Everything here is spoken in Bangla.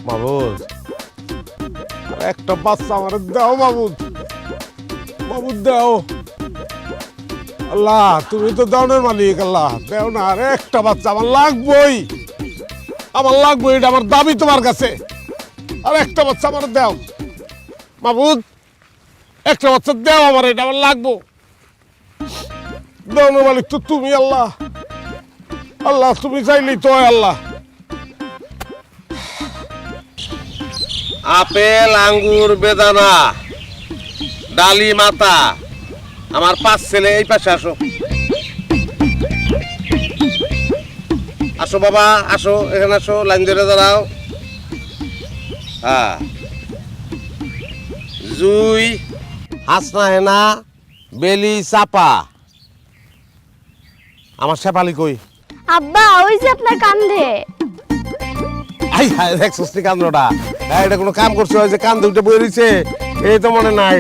মাবুদ একটা বাচ্চা আমার দাও মাবুদ, মাবুদ দাও। আল্লাহ তুমি তো দাওনের মালিক, আল্লাহ দেও না, আর একটা বাচ্চা আমার লাগবই, আমার লাগবই, এটা আমার দাবি তোমার কাছে। আর একটা বাচ্চা আমার দাও মাবুদ, একটা বাচ্চা দাও আমার, এটা আমার লাগবো। দাওনের মালিক তো তুমি আল্লাহ, আল্লাহ তুমি চাইলেই তো হয় আল্লাহ। আপেল, আঙ্গুর, বেদানা, ডালি, মাতা, আমার 5 ছেলে এই পাশে আসো। আসো বাবা, আসো এখানে আসো, লাইন ধরে দাঁড়াও। হ্যাঁ, জুই, হাসনা, হেনা, বেলি, চাপা। আমার শেফালি কই? আব্বা ওই যে আপনার কান্ধে। আই হায় দেখছিস নি কান্দটা, এটা কোনো কাম করছে, ওই যে কান্দে উঠে বই রয়েছে, এই তো মনে নাই।